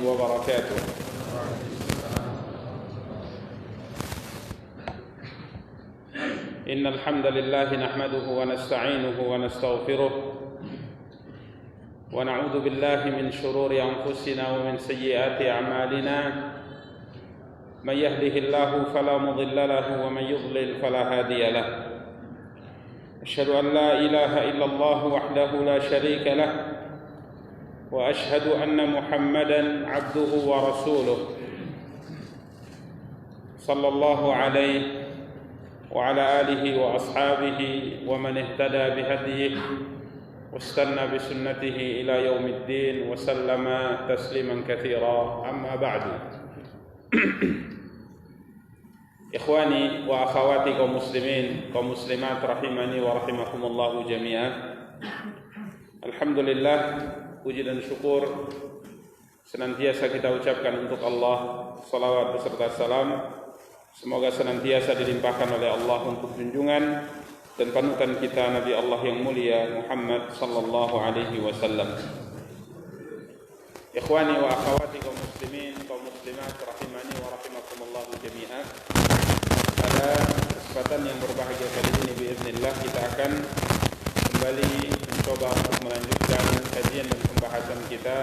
وبركاته. إن الحمد لله نحمده ونستعينه ونستغفره ونعوذ بالله من شرور أنفسنا ومن سيئات أعمالنا من يهده الله فلا مضل له ومن يضلل فلا هادي له أشهد أن لا إله إلا الله وحده لا شريك له وأشهد أن محمدا عبده ورسوله صلى الله عليه وعلى آله وأصحابه ومن اهتدى بهديه واستنى بسنته إلى يوم الدين وسلم تسليما كثيرا. أما بعد. Ikhwani wa akhawati kaum muslimin, kaum muslimat rahimani wa rahimakumullah jami'an. Alhamdulillah, puji dan syukur senantiasa kita ucapkan untuk Allah. Salawat beserta salam semoga senantiasa dilimpahkan oleh Allah untuk junjungan dan panutan kita Nabi Allah yang mulia Muhammad sallallahu alaihi wasallam. Ikhwani wa akhawati kaum muslimin, kaum muslimat rahimani wa rahimakumullah jami'an. Pada kesempatan yang berbahagia kali ini biiznillah kita akan kembali mencoba untuk melanjutkan kajian dan pembahasan kita,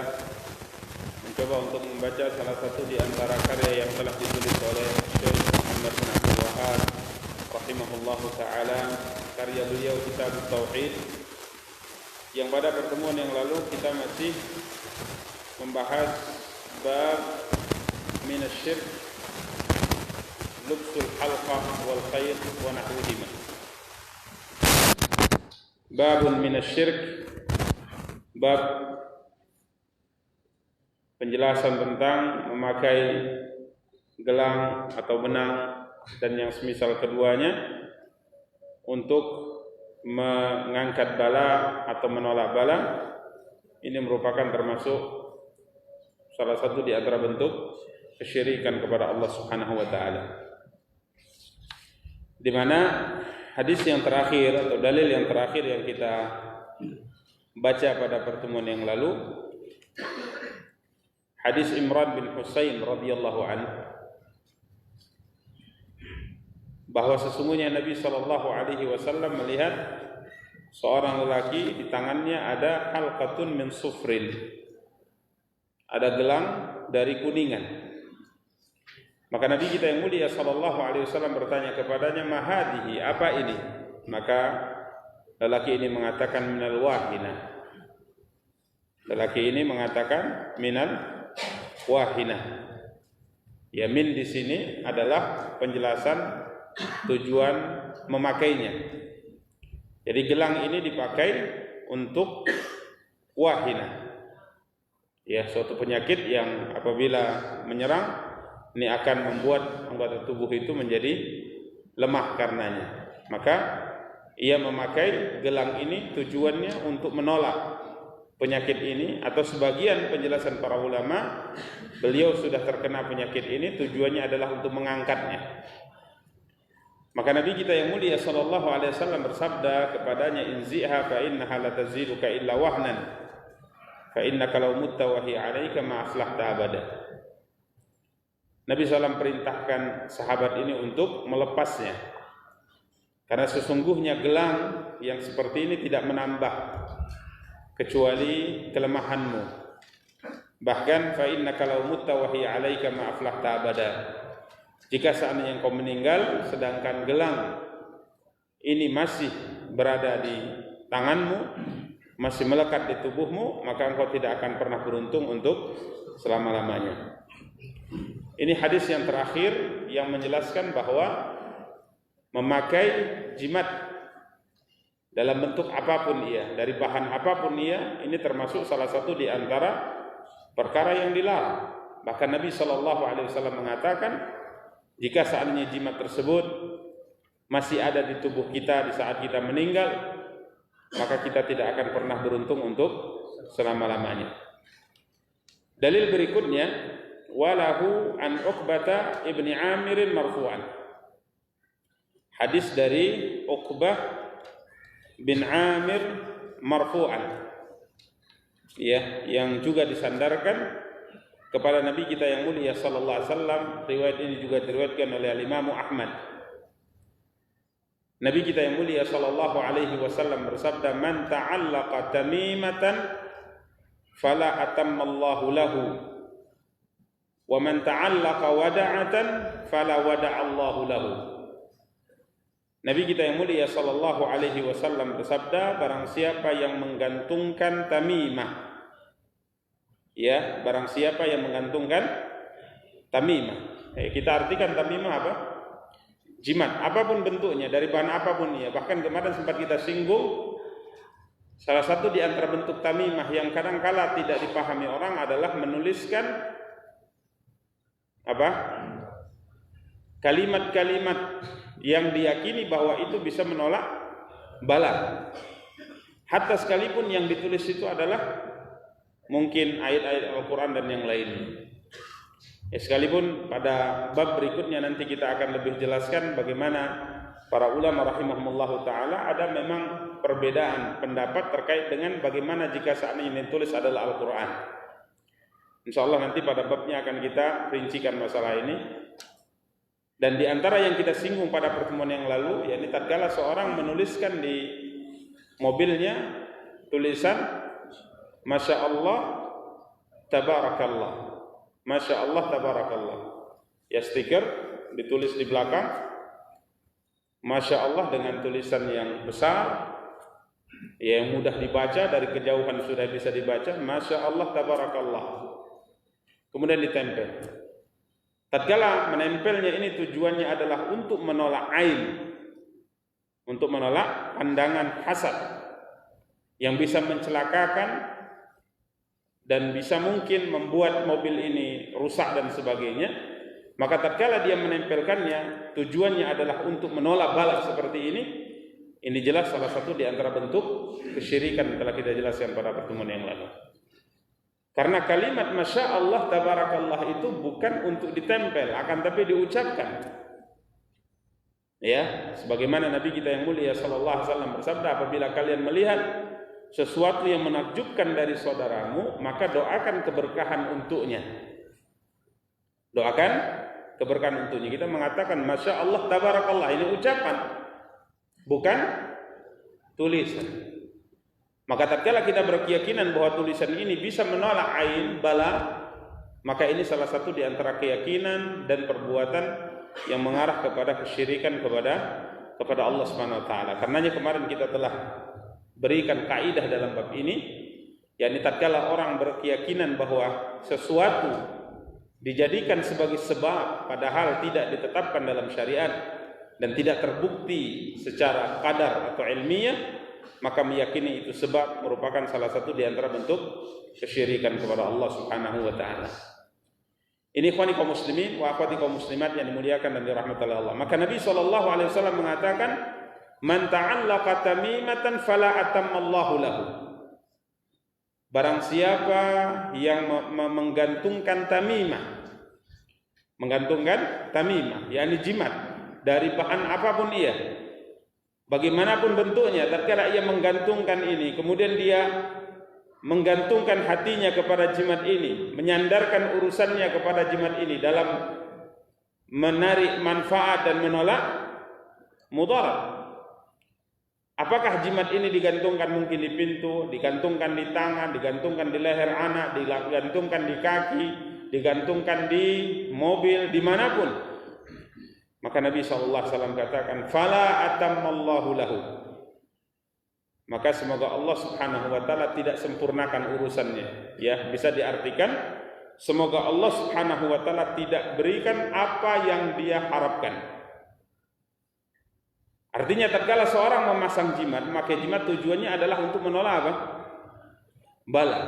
mencoba untuk membaca salah satu di antara karya yang telah ditulis oleh Syekh Muhammad bin Abdul Wahhab rahimahullahu taala, karya beliau Kitab Tauhid, yang pada pertemuan yang lalu kita masih membahas bab minasyirk lubsul halqah wal khayt wa nahwihima. Babun minasyirk, bab penjelasan tentang memakai gelang atau benang dan yang semisal keduanya untuk mengangkat bala atau menolak bala. Ini merupakan termasuk salah satu di antara bentuk kesyirikan kepada Allah Subhanahu wa taala. Di mana hadis yang terakhir atau dalil yang terakhir yang kita baca pada pertemuan yang lalu, hadis Imran bin Husain radhiyallahu anhu, bahwa sesungguhnya Nabi sallallahu alaihi wasallam melihat seorang lelaki di tangannya ada halqatun min sufrin, ada gelang dari kuningan. Maka Nabi kita yang mulia sallallahu alaihi wasallam bertanya kepadanya, "Mahadihi, apa ini?" Maka lelaki ini mengatakan minal wahina. Lelaki ini mengatakan minal wahina. Ya, min di sini adalah penjelasan tujuan memakainya. Jadi gelang ini dipakai untuk wahina. Ya, suatu penyakit yang apabila menyerang ini akan membuat anggota tubuh itu menjadi lemah karenanya. Maka ia memakai gelang ini tujuannya untuk menolak penyakit ini, atau sebagian penjelasan para ulama, beliau sudah terkena penyakit ini, tujuannya adalah untuk mengangkatnya. Maka Nabi kita yang mulia sallallahu alaihi wasallam bersabda kepadanya, "Inziha fa innaha la taziduka illa wahnan, fa innaka law mutta wa hiya 'alaika ma aflahta abada." Nabi SAW perintahkan sahabat ini untuk melepasnya, karena sesungguhnya gelang yang seperti ini tidak menambah kecuali kelemahanmu. Bahkan fa innaka law mutta wa hiya 'alaika ma aflahta abada. Jika seandainya engkau meninggal sedangkan gelang ini masih berada di tanganmu, masih melekat di tubuhmu, maka engkau tidak akan pernah beruntung untuk selama-lamanya. Ini hadis yang terakhir yang menjelaskan bahwa memakai jimat dalam bentuk apapun ia, dari bahan apapun ia, ini termasuk salah satu di antara perkara yang dilarang. Bahkan Nabi SAW mengatakan, jika seandainya jimat tersebut masih ada di tubuh kita di saat kita meninggal, maka kita tidak akan pernah beruntung untuk selama-lamanya. Dalil berikutnya, walahu an Uqbah ibni Amir marfu'an. Hadis dari Uqbah bin Amir marfu'an, ya, yang juga disandarkan kepada Nabi kita yang mulia sallallahu alaihi wasallam. Riwayat ini juga diriwayatkan oleh Imam Ahmad. Nabi kita yang mulia sallallahu alaihi wasallam bersabda, "Man ta'allaqa tamimatan fala atammallahu lahu, wa man ta'allaqa wada'atan fala wada'allahu lahu." Nabi kita yang mulia sallallahu alaihi wasallam bersabda, barang siapa yang menggantungkan tamimah, ya, barang siapa yang menggantungkan tamimah. Kita artikan tamimah apa? Jimat, apapun bentuknya, dari bahan apapun ya. Bahkan kemarin sempat kita singgung, salah satu di antara bentuk tamimah yang kadang-kala tidak dipahami orang adalah menuliskan apa? Kalimat-kalimat yang diyakini bahwa itu bisa menolak bala. Hatta sekalipun yang ditulis itu adalah mungkin ayat-ayat Al-Quran dan yang lainnya. Ya, sekalipun pada bab berikutnya nanti kita akan lebih jelaskan bagaimana para ulama rahimahumullah ta'ala ada memang perbedaan pendapat terkait dengan bagaimana jika seandainya yang ditulis adalah Al-Quran. InsyaAllah nanti pada babnya akan kita rincikan masalah ini. Dan di antara yang kita singgung pada pertemuan yang lalu, yakni tatkala seorang menuliskan di mobilnya tulisan Masya Allah Tabarakallah, Masya Allah Tabarakallah, ya, stiker ditulis di belakang Masya Allah dengan tulisan yang besar, ya, yang mudah dibaca, dari kejauhan sudah bisa dibaca Masya Allah Tabarakallah, kemudian ditempel. Tatkala menempelnya ini tujuannya adalah untuk menolak aib, untuk menolak pandangan hasad yang bisa mencelakakan dan bisa mungkin membuat mobil ini rusak dan sebagainya. Maka tatkala dia menempelkannya, tujuannya adalah untuk menolak bala seperti ini. Ini jelas salah satu di antara bentuk kesyirikan yang telah kita jelaskan pada pertemuan yang lalu. Karena kalimat Masya Allah Tabarakallah itu bukan untuk ditempel, akan tapi diucapkan. Ya, sebagaimana Nabi kita yang mulia sallallahu alaihi wasallam bersabda, apabila kalian melihat sesuatu yang menakjubkan dari saudaramu, maka doakan keberkahan untuknya. Doakan keberkahan untuknya. Kita mengatakan Masya Allah Tabarakallah, ini ucapan, bukan tulisan. Maka tatkala kita berkeyakinan bahwa tulisan ini bisa menolak ain bala, maka ini salah satu di antara keyakinan dan perbuatan yang mengarah kepada kesyirikan kepada Allah Subhanahu wa taala. Karenanya kemarin kita telah berikan kaidah dalam bab ini, yakni tatkala orang berkeyakinan bahwa sesuatu dijadikan sebagai sebab padahal tidak ditetapkan dalam syariat dan tidak terbukti secara qadar atau ilmiah, maka meyakini itu sebab merupakan salah satu di antara bentuk kesyirikan kepada Allah Subhanahu wa taala. Ini ikhwani kaum muslimin wa akhwati kaum muslimat yang dimuliakan dan dirahmati Allah. Maka Nabi sallallahu alaihi wasallam mengatakan, "Man ta'allaqa tamimatan fala atammallahu lahu." Barang siapa yang menggantungkan tamimah, yakni jimat, dari bahan apapun ia, bagaimanapun bentuknya, tatkala ia menggantungkan ini, kemudian dia menggantungkan hatinya kepada jimat ini, menyandarkan urusannya kepada jimat ini dalam menarik manfaat dan menolak mudarat. Apakah jimat ini digantungkan mungkin di pintu, digantungkan di tangan, digantungkan di leher anak, digantungkan di kaki, digantungkan di mobil, dimanapun. Maka Nabi SAW katakan, "Fala atammallahu lahu." Maka semoga Allah Subhanahu wa taala tidak sempurnakan urusannya. Ya, bisa diartikan semoga Allah Subhanahu wa taala tidak berikan apa yang dia harapkan. Artinya tatkala seorang memasang jimat, maka jimat tujuannya adalah untuk menolak apa? Bala.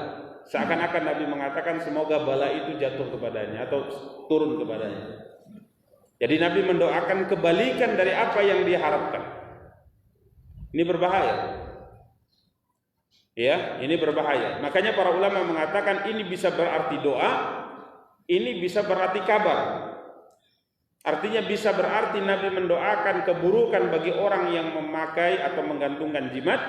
Seakan-akan Nabi mengatakan semoga bala itu jatuh kepadanya atau turun kepadanya. Jadi Nabi mendoakan kebalikan dari apa yang dia harapkan. Ini berbahaya. Ya, ini berbahaya. Makanya para ulama mengatakan ini bisa berarti doa, ini bisa berarti kabar. Artinya bisa berarti Nabi mendoakan keburukan bagi orang yang memakai atau menggantungkan jimat,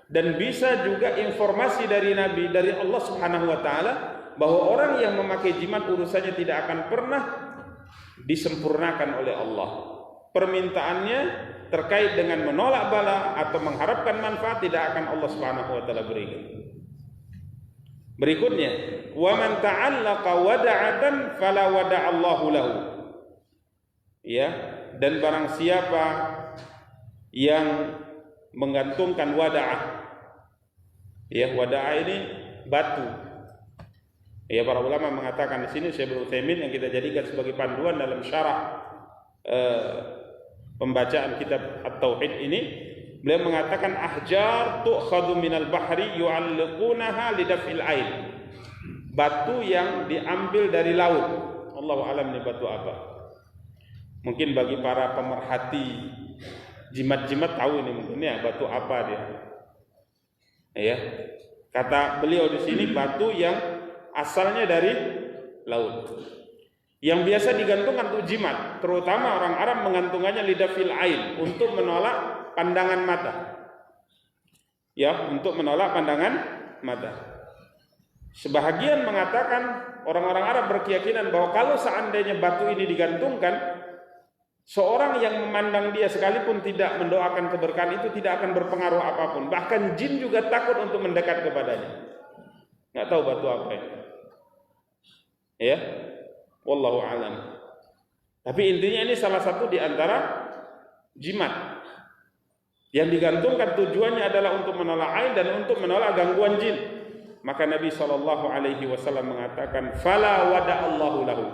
dan bisa juga informasi dari Nabi, dari Allah Subhanahu wa taala bahwa orang yang memakai jimat urusannya tidak akan pernah disempurnakan oleh Allah. Permintaannya terkait dengan menolak bala atau mengharapkan manfaat tidak akan Allah Subhanahu wa taala berikan. Berikutnya, wa man ta'allaqa wada'atan fala wada'allahu lahu. Ya, dan barang siapa yang menggantungkan wada'ah. Ya, wada'ah ini batu. Ya, para ulama mengatakan di sini Syekh Utsaimin yang kita jadikan sebagai panduan dalam syarah pembacaan kitab At-Tauhid ini, beliau mengatakan ahjar tu'khadhu minal bahri yu'alliqunaha lidaf'il ain. Batu yang diambil dari laut. Allahu a'lam ini batu apa. Mungkin bagi para pemerhati jimat-jimat tahu ini mungkin ya batu apa dia. Ya. Kata beliau di sini batu yang asalnya dari laut. Yang biasa digantungkan untuk jimat, terutama orang Arab mengantungannya lidafil ain untuk menolak pandangan mata. Ya, untuk menolak pandangan mata. Sebahagian mengatakan orang-orang Arab berkeyakinan bahwa kalau seandainya batu ini digantungkan, seorang yang memandang dia sekalipun tidak mendoakan keberkahan itu tidak akan berpengaruh apapun. Bahkan jin juga takut untuk mendekat kepadanya. Nggak tahu batu apa ini. Ya, wallahu a'lam. Tapi intinya ini salah satu di antara jimat yang digantungkan tujuannya adalah untuk menolak ain dan untuk menolak gangguan jin. Maka Nabi SAW mengatakan, "Fala wada'allahu lahu."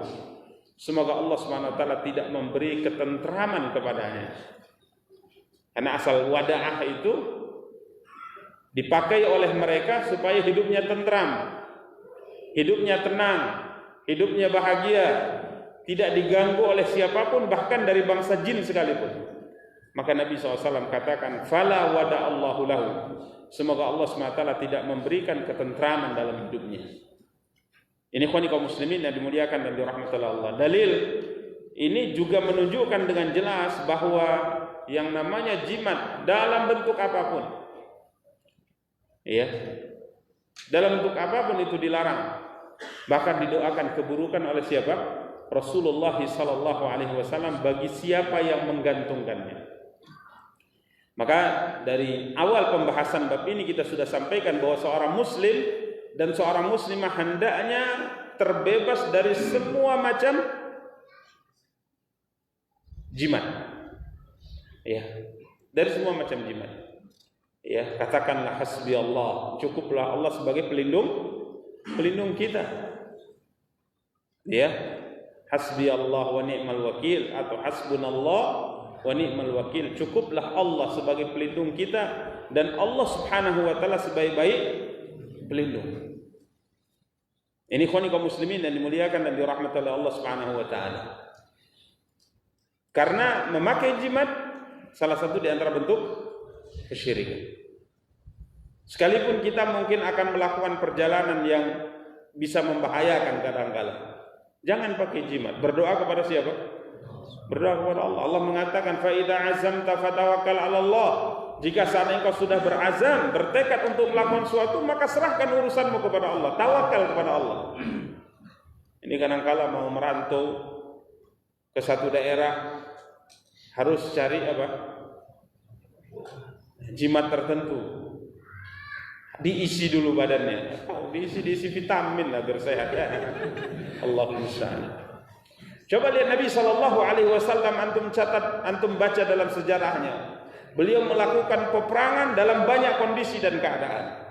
Semoga Allah SWT tidak memberi ketentraman kepadanya. Karena asal wada'ah itu dipakai oleh mereka supaya hidupnya tentram, hidupnya tenang, hidupnya bahagia, tidak diganggu oleh siapapun, bahkan dari bangsa jin sekalipun. Maka Nabi SAW katakan, "Fala wada'allahu lahu." Semoga Allah SWT tidak memberikan ketentraman dalam hidupnya. Ini ikhwani kaum muslimin yang dimuliakan dan dirahmati Allah. Dalil ini juga menunjukkan dengan jelas bahwa yang namanya jimat dalam bentuk apapun, ya, dalam bentuk apapun itu dilarang. Bahkan didoakan keburukan oleh siapa? Rasulullah SAW bagi siapa yang menggantungkannya. Maka dari awal pembahasan bab ini kita sudah sampaikan bahwa seorang muslim dan seorang muslimah hendaknya terbebas dari semua macam jimat. Ya, dari semua macam jimat. Ya, katakanlah hasbi Allah, cukuplah Allah sebagai pelindung kita. Ya, hasbi Allah wa ni'mal wakil atau hasbunallah wa ni'mal wakil, cukuplah Allah sebagai pelindung kita dan Allah Subhanahu wa taala sebaik-baik pelindung. Ini ikhwani kaum muslimin dan dimuliakan dan dirahmati oleh Allah Subhanahu wa taala. Karena memakai jimat salah satu di antara bentuk kesyirikan. Sekalipun kita mungkin akan melakukan perjalanan yang bisa membahayakan kadang-kala, jangan pakai jimat. Berdoa kepada siapa? Berdoa kepada Allah. Allah mengatakan, "Fa idza azamta fatawakkal 'ala Allah." Jika saat engkau sudah berazam, bertekad untuk melakukan sesuatu, maka serahkan urusanmu kepada Allah, tawakal kepada Allah. Ini kadang-kala mau merantau ke satu daerah harus cari apa? Jimat tertentu. Diisi dulu badannya. Diisi vitamin lah biar sehat ya. Allahumma musta'an. Coba lihat Nabi SAW, antum catat, antum baca dalam sejarahnya. Beliau melakukan peperangan dalam banyak kondisi dan keadaan.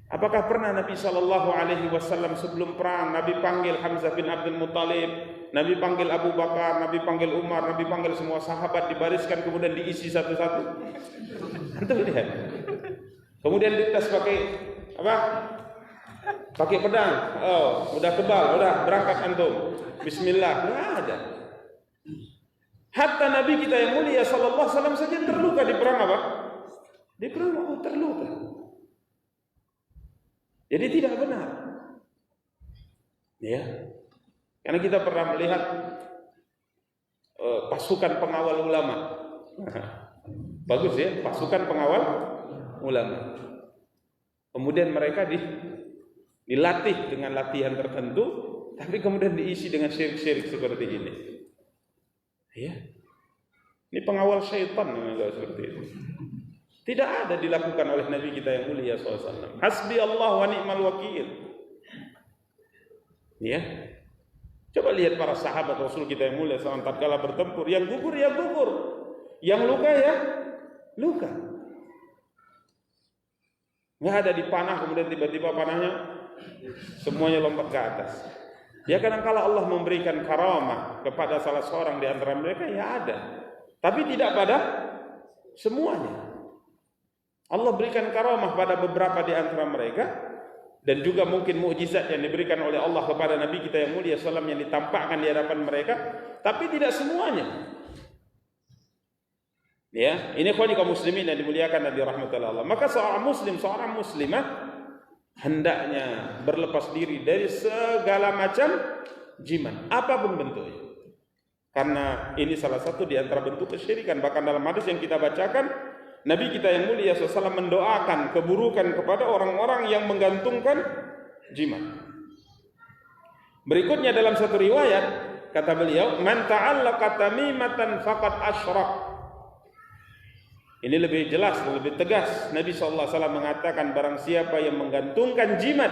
Apakah pernah Nabi SAW sebelum perang Nabi panggil Hamzah bin Abdul Muttalib, Nabi panggil Abu Bakar, Nabi panggil Umar, Nabi panggil semua sahabat, dibariskan kemudian diisi satu-satu? Antum lihat. Kemudian dites pakai apa? Pakai pedang. Oh, udah kebal, udah berangkat antum. Bismillah. Nggak ada. Hatta Nabi kita yang mulia sallallahu alaihi wasallam saja terluka di perang apa? Di perang Uhud terluka. Jadi tidak benar. Ya. Karena kita pernah melihat pasukan pengawal ulama. Bagus ya, pasukan pengawal ulama. Kemudian mereka dilatih dengan latihan tertentu, tapi kemudian diisi dengan syirik-syirik seperti ini. Ya. Ini pengawal syaitan kalau seperti itu. Tidak ada dilakukan oleh Nabi kita yang mulia SAW. Hasbi Allah wa ni'mal wakil. Ya. Coba lihat para sahabat Rasul kita yang mulia SAW tatkala bertempur, yang gugur ya gugur, yang luka ya luka. Nggak ada dipanah kemudian tiba-tiba panahnya semuanya lompat ke atas. Ya kadang-kala Allah memberikan karamah kepada salah seorang di antara mereka, ya ada. Tapi tidak pada semuanya. Allah berikan karamah pada beberapa di antara mereka, dan juga mungkin mukjizat yang diberikan oleh Allah kepada Nabi kita yang mulia SAW yang ditampakkan di hadapan mereka, tapi tidak semuanya. Ya, ini kaum muslimin yang dimuliakan dan dirahmati Allah. Maka seorang muslim, seorang muslimah hendaknya berlepas diri dari segala macam jimat, apapun bentuknya. Karena ini salah satu di antara bentuk kesyirikan. Bahkan dalam hadis yang kita bacakan, Nabi kita yang mulia SAW mendoakan keburukan kepada orang-orang yang menggantungkan jimat. Berikutnya dalam satu riwayat kata beliau, "Man ta'allaqa tamimatan faqad asyrak." Ini lebih jelas, lebih tegas. Nabi SAW mengatakan, barang siapa yang menggantungkan jimat,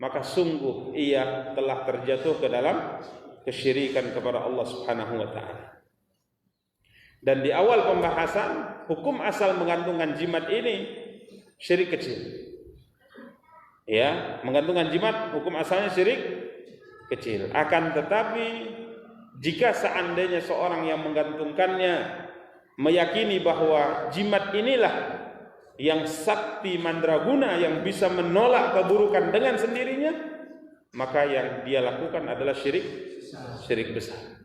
maka sungguh ia telah terjatuh ke dalam kesyirikan kepada Allah Subhanahu wa taala. Dan di awal pembahasan, hukum asal menggantungkan jimat ini syirik kecil. Ya, menggantungkan jimat hukum asalnya syirik kecil. Akan tetapi jika seandainya seorang yang menggantungkannya meyakini bahwa jimat inilah yang sakti mandraguna yang bisa menolak keburukan dengan sendirinya, maka yang dia lakukan adalah syirik besar.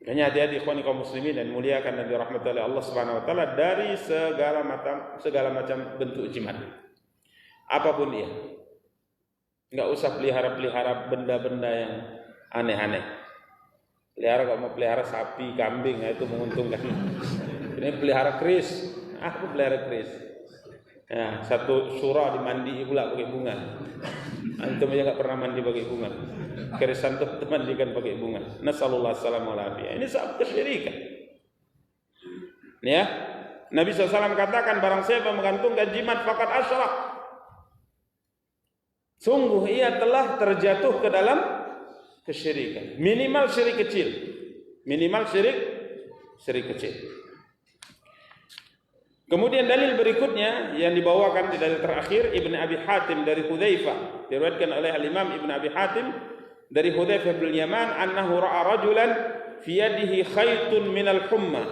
Makanya hati-hati ikhwani kaum muslimin dan muliakan dan dirahmati oleh Allah Subhanahu wa taala dari segala macam bentuk jimat. Apapun dia. Enggak usah pelihara benda-benda yang aneh-aneh. Kalau mau pelihara sapi, kambing, itu menguntungkan. Ini pelihara keris, aku pelihara keris. Ya, satu surah dimandi pula pakai bunga. Antum aja nggak pernah mandi pakai bunga. Keris antum dimandikan pakai bunga. Nasallallahu alaihi. Ini saat kesyirikan. Ya, Nabi SAW katakan, barang siapa menggantungkan jimat faqad asyrak. Sungguh ia telah terjatuh ke dalam kesyirikan. Minimal syirik kecil. Minimal syirik kecil. Kemudian dalil berikutnya yang dibawakan di dalil terakhir Ibn Abi Hatim dari Hudzaifah, diriwayatkan oleh Al-Imam Ibn Abi Hatim dari Hudzaifah bin Yaman, annahu ra'a rajulan fi yadihi khaytun minal humma.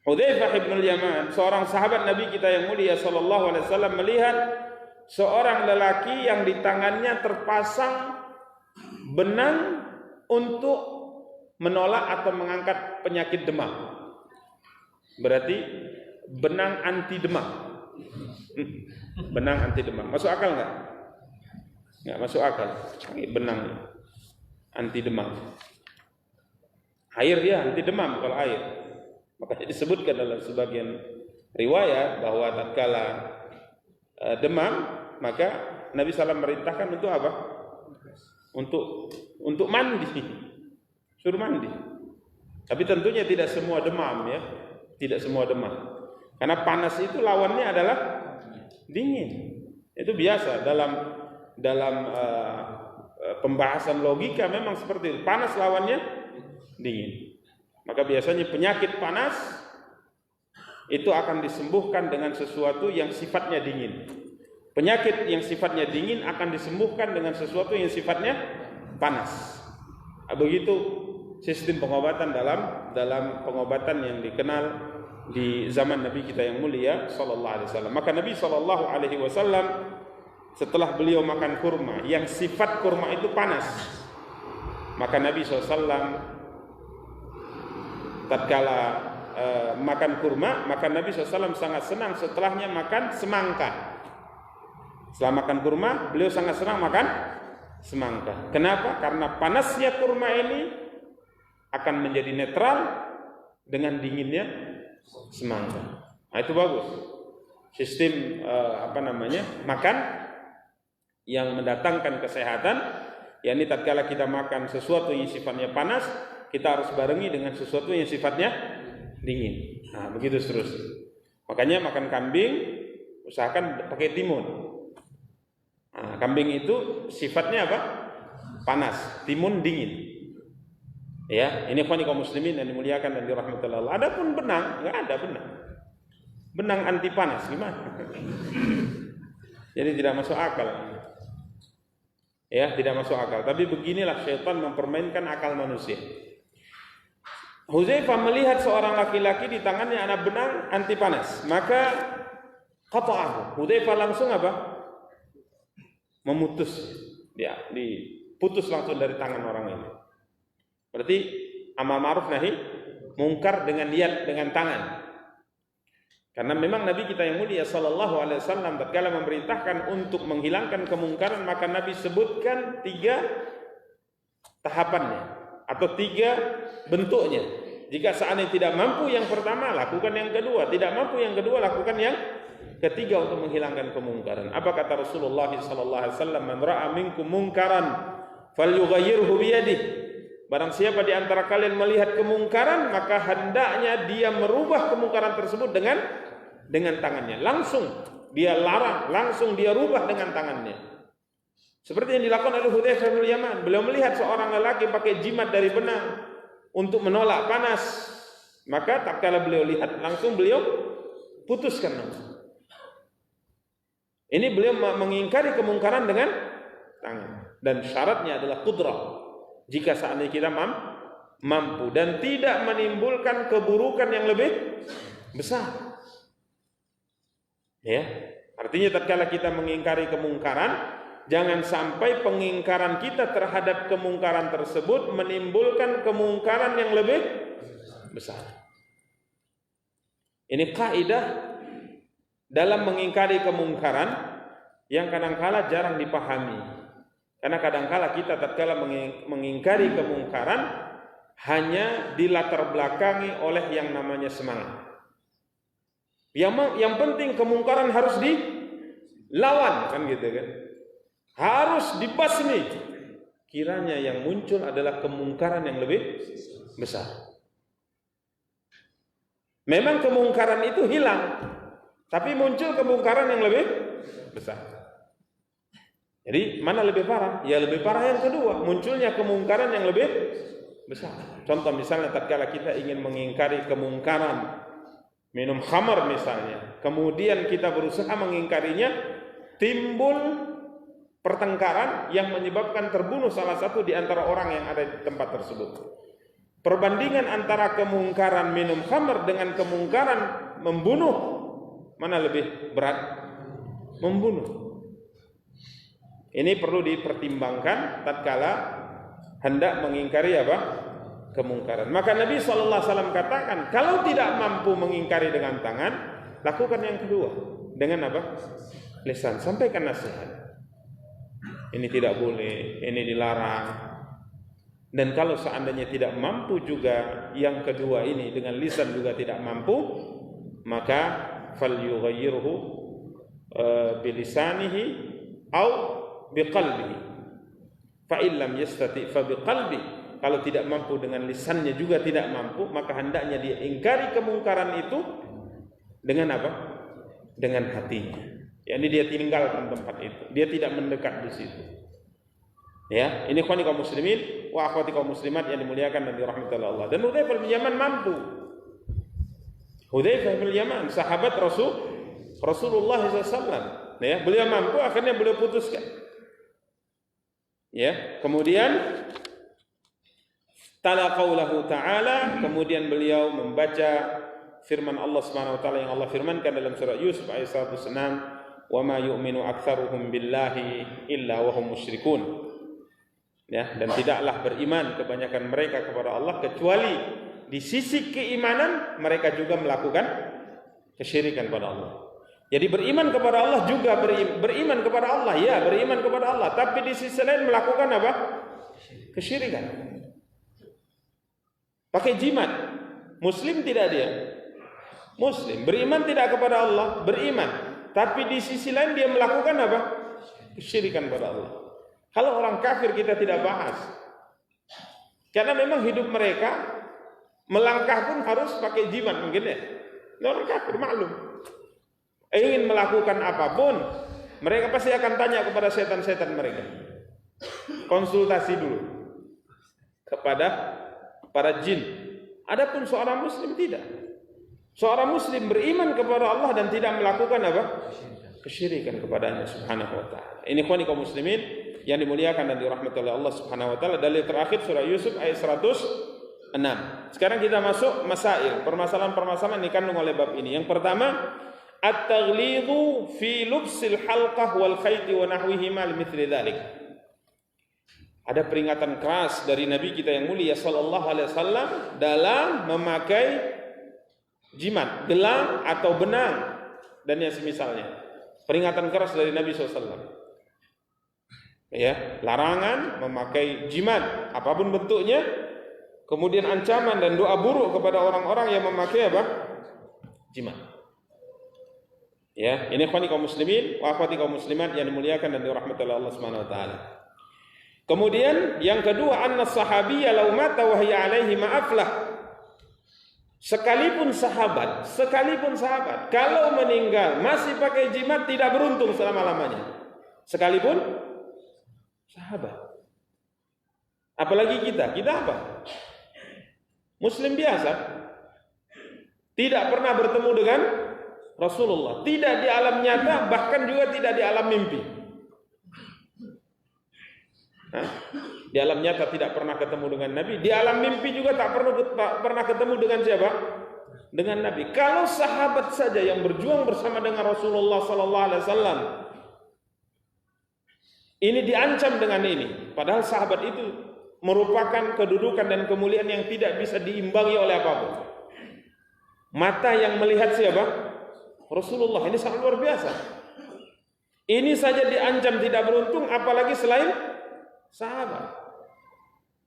Hudzaifah bin Yaman, seorang sahabat Nabi kita yang mulia sallallahu alaihi wasallam, melihat seorang lelaki yang di tangannya terpasang benang untuk menolak atau mengangkat penyakit demam. Berarti benang anti demam. Benang anti demam. Masuk akal enggak? Enggak masuk akal. Benang anti demam. Air ya anti demam kalau air. Makanya disebutkan dalam sebagian riwayat bahwa tatkala demam, maka Nabi SAW merintahkan untuk apa? Untuk mandi, suruh mandi. Tapi tentunya tidak semua demam ya, tidak semua demam. Karena panas itu lawannya adalah dingin. Itu biasa dalam pembahasan logika memang seperti itu. Panas lawannya dingin. Maka biasanya penyakit panas itu akan disembuhkan dengan sesuatu yang sifatnya dingin. Penyakit yang sifatnya dingin akan disembuhkan dengan sesuatu yang sifatnya panas. Begitu sistem pengobatan dalam pengobatan yang dikenal di zaman Nabi kita yang mulia sallallahu alaihi wasallam. Maka Nabi sallallahu alaihi wasallam setelah beliau makan kurma yang sifat kurma itu panas, maka Nabi SAW tatkala makan kurma, maka Nabi SAW sangat senang setelahnya makan semangka. Setelah makan kurma, beliau sangat senang makan semangka. Kenapa? Karena panasnya kurma ini akan menjadi netral dengan dinginnya semangka. Nah, itu bagus. sistem makan yang mendatangkan kesehatan, yakni tatkala kita makan sesuatu yang sifatnya panas, kita harus barengi dengan sesuatu yang sifatnya dingin. Nah, begitu seterusnya. Makanya makan kambing usahakan pakai timun. Nah, kambing itu sifatnya apa? Panas, timun dingin. Ya, ini ikhwani kaum muslimin yang dimuliakan dan dirahmati Allah. Adapun benang, enggak ada benang. Benang anti panas gimana? Jadi tidak masuk akal. Ya, tidak masuk akal. Tapi beginilah syaitan mempermainkan akal manusia. Hudzaifah melihat seorang laki-laki di tangannya ada benang anti panas, maka qata'ahu. Hudzaifah langsung apa? Memutus. Ya, diputus langsung dari tangan orang ini. Berarti amar ma'ruf nahi mungkar dengan niat, dengan tangan. Karena memang Nabi kita yang mulia sallallahu alaihi wasallam tatkala memerintahkan untuk menghilangkan kemungkaran, maka Nabi sebutkan 3 tahapannya atau 3 bentuknya. Jika seandainya tidak mampu yang pertama, lakukan yang kedua. Tidak mampu yang kedua, lakukan yang ketiga untuk menghilangkan kemungkaran. Apa kata Rasulullah sallallahu alaihi wasallam? Man ra'a minkum munkaran falyughayyirhu bi yadihi. Barang siapa di antara kalian melihat kemungkaran, maka hendaknya dia merubah kemungkaran tersebut dengan tangannya. Langsung dia larang, langsung dia rubah dengan tangannya. Seperti yang dilakukan oleh Hudzaifah bin Yaman. Beliau melihat seorang lelaki pakai jimat dari benang untuk menolak panas. Maka tatkala beliau lihat, langsung beliau putuskan. Ini beliau mengingkari kemungkaran dengan tangan. Dan syaratnya adalah qudrah. Jika seandainya kita mampu dan tidak menimbulkan keburukan yang lebih besar. Ya, artinya tatkala kita mengingkari kemungkaran, jangan sampai pengingkaran kita terhadap kemungkaran tersebut menimbulkan kemungkaran yang lebih besar. Ini kaidah dalam mengingkari kemungkaran yang kadangkala jarang dipahami. Karena kadangkala kita tatkala mengingkari kemungkaran hanya dilatar belakangi oleh yang namanya semangat. Yang penting kemungkaran harus dilawan, kan gitu kan? Harus dibasmi. Kiranya yang muncul adalah kemungkaran yang lebih besar. Memang kemungkaran itu hilang, tapi muncul kemungkaran yang lebih besar. Jadi mana lebih parah? Ya lebih parah yang kedua, munculnya kemungkaran yang lebih besar. Contoh misalnya tatkala kita ingin mengingkari kemungkaran minum khamar misalnya, kemudian kita berusaha mengingkarinya, timbul pertengkaran yang menyebabkan terbunuh salah satu di antara orang yang ada di tempat tersebut. Perbandingan antara kemungkaran minum khamar dengan kemungkaran membunuh, mana lebih berat? Membunuh. Ini perlu dipertimbangkan tatkala hendak mengingkari apa? Kemungkaran. Maka Nabi SAW katakan, kalau tidak mampu mengingkari dengan tangan, lakukan yang kedua. Dengan apa? Lisan. Sampaikan nasihat. Ini tidak boleh, ini dilarang. Dan kalau seandainya tidak mampu juga yang kedua ini, dengan lisan juga tidak mampu, maka falyughayyirhu bilisanihi au biqalbihi. Fa illam yastati fa biqalbihi. Kalau tidak mampu dengan lisannya juga tidak mampu, maka hendaknya dia ingkari kemungkaran itu dengan apa? Dengan hatinya. Yani dia tinggalkan tempat itu. Dia tidak mendekat di situ. Ya, ini ikhwani kaum muslimin wa akhwati kaum muslimat yang dimuliakan dan dirahmati Allah. Dan Hudzaifah bin Yaman mampu. Hudzaifah bin Yaman sahabat Rasulullah SAW. Ya, beliau mampu, akhirnya beliau putuskan. Ya, kemudian tala qaulahu ta'ala, kemudian beliau membaca firman Allah Subhanahu wa taala yang Allah firmankan dalam surah Yusuf ayat 106, "Wa ma yu'minu aktsaruhum billahi illa wa hum musyrikun." Ya, dan tidaklah beriman kebanyakan mereka kepada Allah kecuali di sisi keimanan mereka juga melakukan kesyirikan kepada Allah. Jadi beriman kepada Allah juga beriman kepada Allah, ya, beriman kepada Allah, tapi di sisi lain melakukan apa? Kesyirikan. Pakai jimat. Muslim tidak dia? Muslim. Beriman tidak kepada Allah? Beriman. tapi di sisi lain dia melakukan apa? Kesyirikan pada Allah. Kalau orang kafir kita tidak bahas, karena memang hidup mereka melangkah pun harus pakai jimat mungkin ya. Orang kafir maklum, ingin melakukan apapun, mereka pasti akan tanya kepada setan-setan mereka. Konsultasi dulu kepada para jin. Adapun seorang muslim tidak. Seorang muslim beriman kepada Allah dan tidak melakukan apa? Kesyirikan kepadanya subhanahu wa ta'ala. Ini ikhwani kaum muslimin yang dimuliakan dan dirahmati oleh Allah subhanahu wa ta'ala. Dalil terakhir surah Yusuf ayat 106. Sekarang kita masuk masail, permasalahan-permasalahan yang dikandung oleh bab ini. Yang pertama, at-taghlidhu fi lubsil halqah wal khayti wa nahwihima limithli dzalik. Ada peringatan keras dari Nabi kita yang mulia sallallahu alaihi wasallam dalam memakai jimat, gelang atau benang dan yang semisalnya. Peringatan keras dari Nabi SAW. Ya, larangan memakai jimat apapun bentuknya. Kemudian ancaman dan doa buruk kepada orang-orang yang memakai apa? Jimat. Ya, ini ikhwani kaum muslimin wa akhwati kaum muslimat yang dimuliakan dan dirahmati oleh Allah Subhanahu wa taala. Kemudian yang kedua, anna sahabiyya law mata wa hiya alaihi ma'aflah. Sekalipun sahabat, kalau meninggal masih pakai jimat tidak beruntung selama-lamanya. Sekalipun sahabat. Apalagi kita apa? Muslim biasa. Tidak pernah bertemu dengan Rasulullah. Tidak di alam nyata, bahkan juga tidak di alam mimpi. Di alam nyata tidak pernah ketemu dengan Nabi, di alam mimpi juga tak pernah ketemu dengan siapa? Dengan Nabi. Kalau sahabat saja yang berjuang bersama dengan Rasulullah sallallahu alaihi wasallam ini diancam dengan ini, padahal sahabat itu merupakan kedudukan dan kemuliaan yang tidak bisa diimbangi oleh apapun. Mata yang melihat siapa? Rasulullah. Ini sangat luar biasa. Ini saja diancam tidak beruntung, apalagi selain sahabat.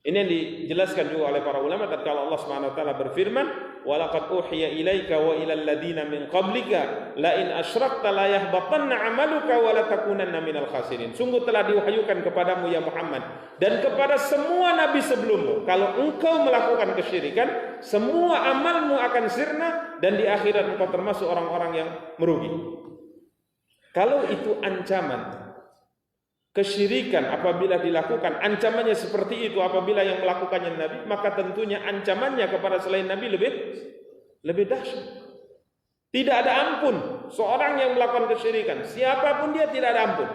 Ini yang dijelaskan juga oleh para ulama tatkala Allah Subhanahu wa taala berfirman, "Wa laqad uhiya ilaika wa ilal ladina min qablika la in asyrakta la yahbatanna 'amaluka wa la takunanna minal khasirin." Sungguh telah diwahyukan kepadamu ya Muhammad dan kepada semua nabi sebelummu, kalau engkau melakukan kesyirikan, semua amalmu akan sirna dan di akhirat engkau termasuk orang-orang yang merugi. Kalau itu ancaman kesyirikan apabila dilakukan, ancamannya seperti itu apabila yang melakukannya Nabi, maka tentunya ancamannya kepada selain Nabi lebih dahsyat. Tidak ada ampun seorang yang melakukan kesyirikan, siapapun dia tidak ada ampun.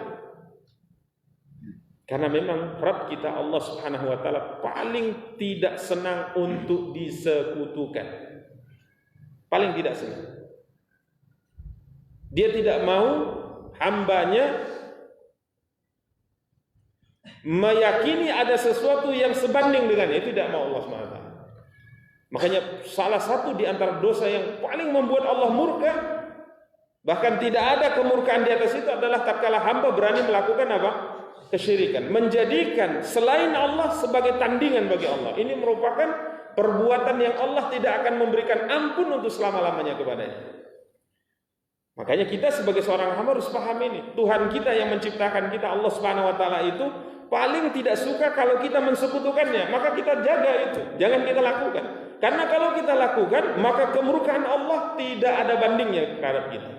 Karena memang Rabb kita Allah Subhanahu wa taala paling tidak senang untuk disekutukan. Paling tidak senang. Dia tidak mau hambanya meyakini ada sesuatu yang sebanding dengannya, itu tidak mau Allah SWT. Makanya salah satu di antara dosa yang paling membuat Allah murka, bahkan tidak ada kemurkaan di atas itu, adalah tatkala hamba berani melakukan apa? Kesyirikan, menjadikan selain Allah sebagai tandingan bagi Allah. Ini merupakan perbuatan yang Allah tidak akan memberikan ampun untuk selama-lamanya kepadanya. Makanya kita sebagai seorang hamba harus paham ini. Tuhan kita yang menciptakan kita, Allah Subhanahu wa taala, itu paling tidak suka kalau kita mensekutukannya. Maka kita jaga itu, jangan kita lakukan. Karena kalau kita lakukan, maka kemurkaan Allah tidak ada bandingnya terhadap kita.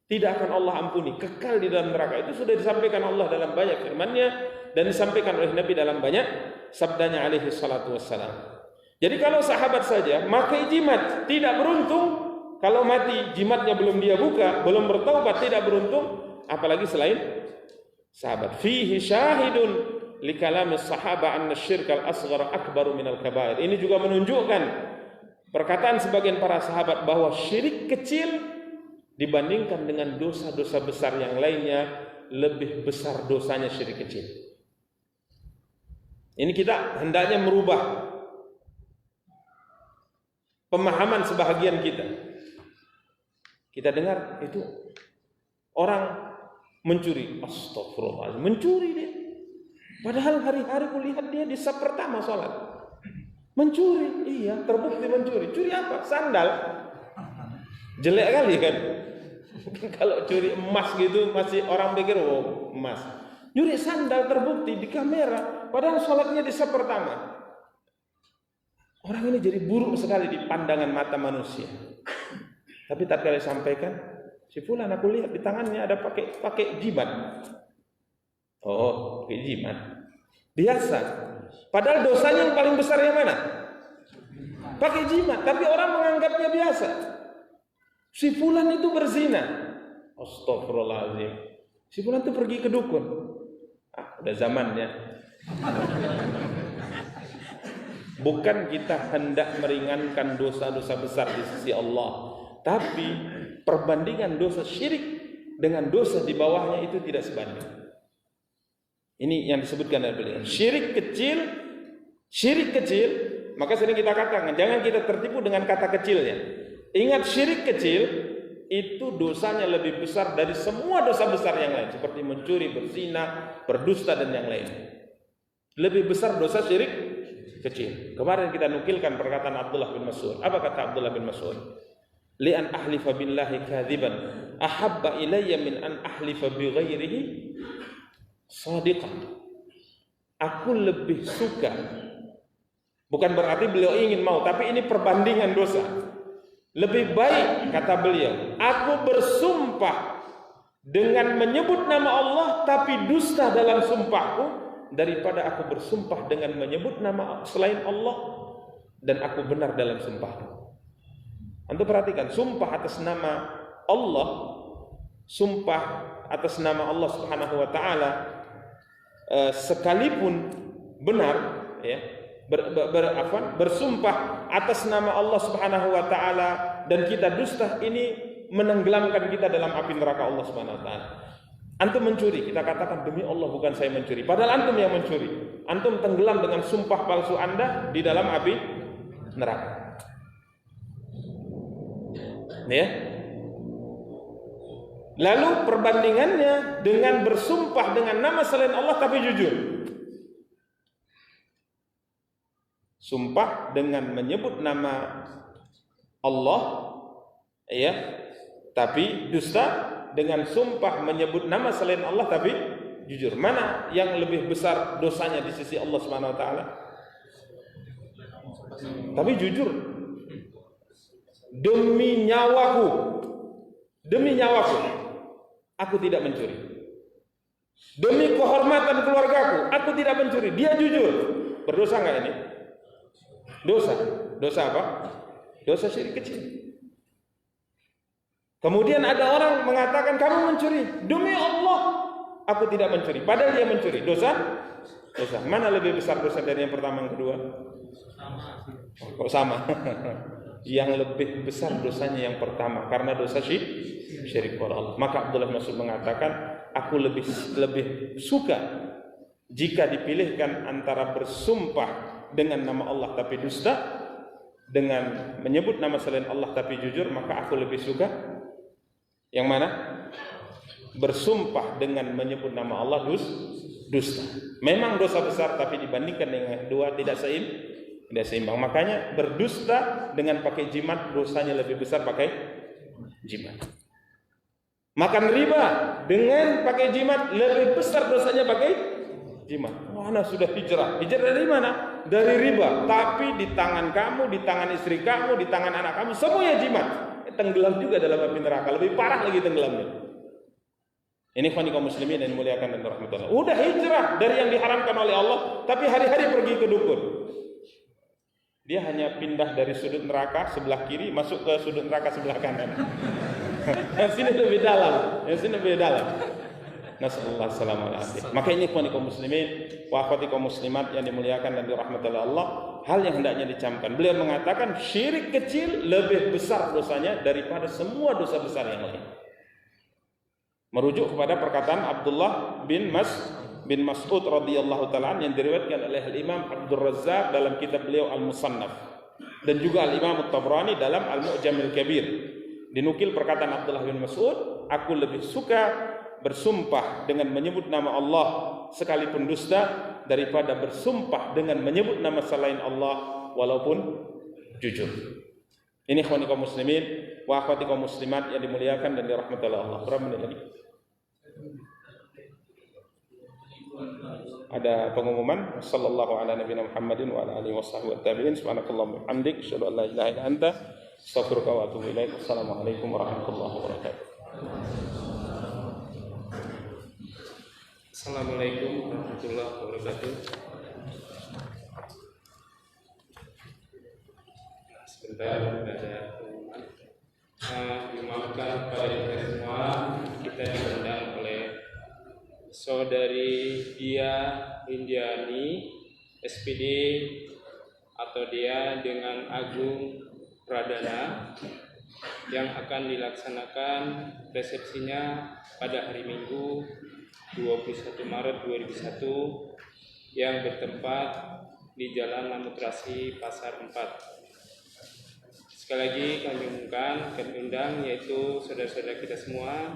Tidak akan Allah ampuni, kekal di dalam neraka. Itu sudah disampaikan Allah dalam banyak firman-Nya dan disampaikan oleh Nabi dalam banyak sabdanya alaihi salatu wassalam. Jadi kalau sahabat saja makai jimat tidak beruntung, kalau mati jimatnya belum dia buka, belum bertaubat, tidak beruntung, apalagi selain sahabat. Fihi syahidun li kalamis sahaba anna syirkal asghar akbaru minal kabair. Ini juga menunjukkan perkataan sebagian para sahabat bahwa syirik kecil dibandingkan dengan dosa-dosa besar yang lainnya, lebih besar dosanya syirik kecil. Ini kita hendaknya merubah pemahaman sebahagian kita. Kita dengar itu orang mencuri, astagfirullahaladzim, mencuri dia. Padahal hari-hari kulihat dia di saf pertama sholat. Mencuri, iya, terbukti mencuri. Curi apa? Sandal. Jelek kali kan? Kalau curi emas gitu masih orang pikir oh emas. Nyuri sandal terbukti di kamera, padahal sholatnya di saf pertama. Orang ini jadi buruk sekali di pandangan mata manusia. Tapi tatkala disampaikan, si fulan aku lihat di tangannya ada pakai jimat. Oh, pakai jimat. Biasa. Padahal dosanya yang paling besar yang mana? Pakai jimat, tapi orang menganggapnya biasa. Si fulan itu berzina. Astagfirullahaladzim. Si fulan itu pergi ke dukun. Udah zamannya. Bukan kita hendak meringankan dosa-dosa besar di sisi Allah, tapi perbandingan dosa syirik dengan dosa di bawahnya itu tidak sebanding. Ini yang disebutkan oleh beliau. Syirik kecil, maka sering kita katakan, jangan kita tertipu dengan kata kecilnya. Ingat, syirik kecil itu dosanya lebih besar dari semua dosa besar yang lain, seperti mencuri, berzina, berdusta dan yang lain. Lebih besar dosa syirik kecil. Kemarin kita nukilkan perkataan Abdullah bin Mas'ud. Apa kata Abdullah bin Mas'ud? Li an ahlifa billahi kadziban ahabba ilayya min an ahlifa bi ghairihi shadiqan. Aku lebih suka. Bukan berarti beliau ingin mau, tapi ini perbandingan dosa. Lebih baik, kata beliau, aku bersumpah dengan menyebut nama Allah tapi dusta dalam sumpahku, daripada aku bersumpah dengan menyebut nama selain Allah dan aku benar dalam sumpahku. Antum perhatikan, sumpah atas nama Allah, sumpah atas nama Allah Subhanahu wa taala sekalipun benar, ya, bersumpah atas nama Allah Subhanahu wa taala dan kita dusta, ini menenggelamkan kita dalam api neraka Allah Subhanahu wa taala. Antum mencuri, kita katakan demi Allah bukan saya mencuri, padahal antum yang mencuri. Antum tenggelam dengan sumpah palsu Anda di dalam api neraka. Ya. Lalu perbandingannya dengan bersumpah dengan nama selain Allah tapi jujur. Sumpah dengan menyebut nama Allah, ya, tapi dusta dengan sumpah menyebut nama selain Allah tapi jujur. Mana yang lebih besar dosanya di sisi Allah Subhanahu wa taala? Tapi jujur. Demi nyawaku, aku tidak mencuri. Demi kehormatan keluargaku, aku tidak mencuri. Dia jujur. Berdosa enggak ini? Dosa. Dosa apa? Dosa syirik kecil. Kemudian ada orang mengatakan kamu mencuri. Demi Allah, aku tidak mencuri. Padahal dia mencuri. Dosa? Dosa. Mana lebih besar dosa dari yang pertama yang kedua? Kok sama? Yang lebih besar dosanya yang pertama karena dosa syirik kepada Allah. Maka Abdullah bin Mas'ud mengatakan, aku lebih suka jika dipilihkan antara bersumpah dengan nama Allah tapi dusta dengan menyebut nama selain Allah tapi jujur, maka aku lebih suka yang mana? Bersumpah dengan menyebut nama Allah dusta. Memang dosa besar, tapi dibandingkan dengan yang kedua tidak seimbang. Makanya berdusta dengan pakai jimat dosanya lebih besar pakai jimat. Makan riba dengan pakai jimat lebih besar dosanya pakai jimat. Mana sudah hijrah? Hijrah dari mana? Dari riba. Tapi di tangan kamu, di tangan istri kamu, di tangan anak kamu semuanya jimat. Tenggelam juga dalam api neraka, lebih parah lagi tenggelamnya. Ini khani kaum muslimin yang dimuliakan dan dirahmati Allah. Udah hijrah dari yang diharamkan oleh Allah, tapi hari-hari pergi ke dukun. Dia hanya pindah dari sudut neraka sebelah kiri masuk ke sudut neraka sebelah kanan. Yang sini lebih dalam. Nasallallahu alaihi wasallam. Maka ini kaum muslimin wa akhwati kaum muslimat yang dimuliakan dan dirahmati Allah, hal yang hendaknya dicamkan. Beliau mengatakan syirik kecil lebih besar dosanya daripada semua dosa besar yang lain. Merujuk kepada perkataan Abdullah bin Mas'ud radhiyallahu taala yang diriwayatkan oleh Al-Imam Abdul Razzaq dalam kitab beliau Al-Musannaf dan juga Al-Imam At-Tabrani dalam Al-Mu'jamil Kabir. Dinukil perkataan Abdullah bin Mas'ud, aku lebih suka bersumpah dengan menyebut nama Allah sekalipun dusta daripada bersumpah dengan menyebut nama selain Allah walaupun jujur. Ini ikhwan kaum muslimin wa akhwati kaum muslimat yang dimuliakan dan dirahmati Allah. Berapa menit lagi? Ada pengumuman. Sallallahu ala nabiyina Muhammadin wa ala alihi washabbihi wattabi'in. Subhanakallahumma wa bihamdik, asyhadu an la ilaha illa anta, astaghfiruka wa atubu ilaik. Assalamualaikum warahmatullahi wabarakatuh. Assalamualaikum warahmatullahi wabarakatuh. Sebentar ada pengumuman. Dimaafkan kepada kita semua, kita diundang oleh Saudari Dia Indiani SPD atau dia dengan Agung Pradana yang akan dilaksanakan resepsinya pada hari Minggu 21 Maret 2001 yang bertempat di Jalan Lamutrasi Pasar 4. Sekali lagi kami undang yaitu saudara-saudara kita semua,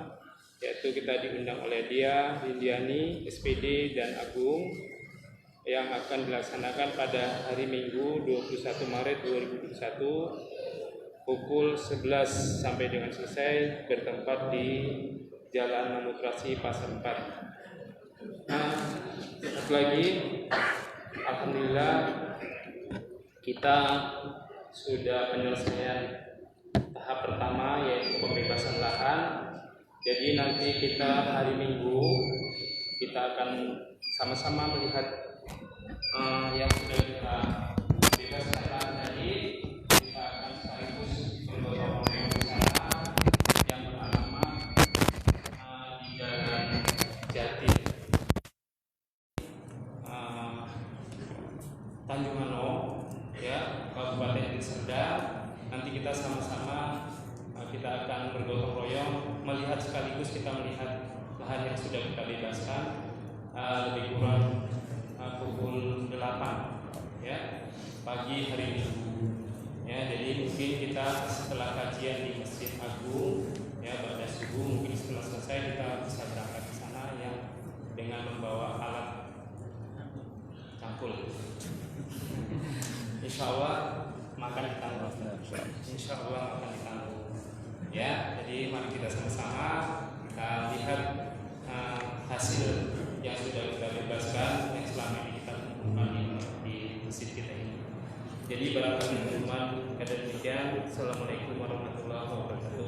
yaitu kita diundang oleh Dia Indiani SPD dan Agung yang akan dilaksanakan pada hari Minggu 21 Maret 2021 pukul 11 sampai dengan selesai, bertempat di Jalan Lamutrasi Pasar 4. Satu lagi, alhamdulillah kita sudah penyelesaian tahap pertama yaitu pembebasan lahan. Jadi nanti kita hari Minggu kita akan sama-sama melihat yang sudah kita bebaskan lahan tadi. Kita akan sekaligus bergotong royong ke sana yang beralamat di Jalan Jati, Tanjung Ano, ya, Kabupaten Deli Serdang. Nanti kita sama-sama kita akan bergotong royong melihat, sekaligus kita melihat lahan yang sudah kita bebaskan, lebih kurang pukul 8 ya pagi hari Minggu ya. Jadi mungkin kita setelah kajian di Masjid Agung ya pada subuh, mungkin setelah selesai kita bisa berangkat ke sana ya dengan membawa alat cangkul. Insya Allah makan ditanggung. Insya Allah makan ditanggung. Ya, jadi mari kita sama-sama kita lihat hasil yang sudah kita bebaskan yang selama ini kita kumpulkan di masjid kita ini. Jadi barangkali pengumuman kata demikian. Assalamualaikum warahmatullahi wabarakatuh.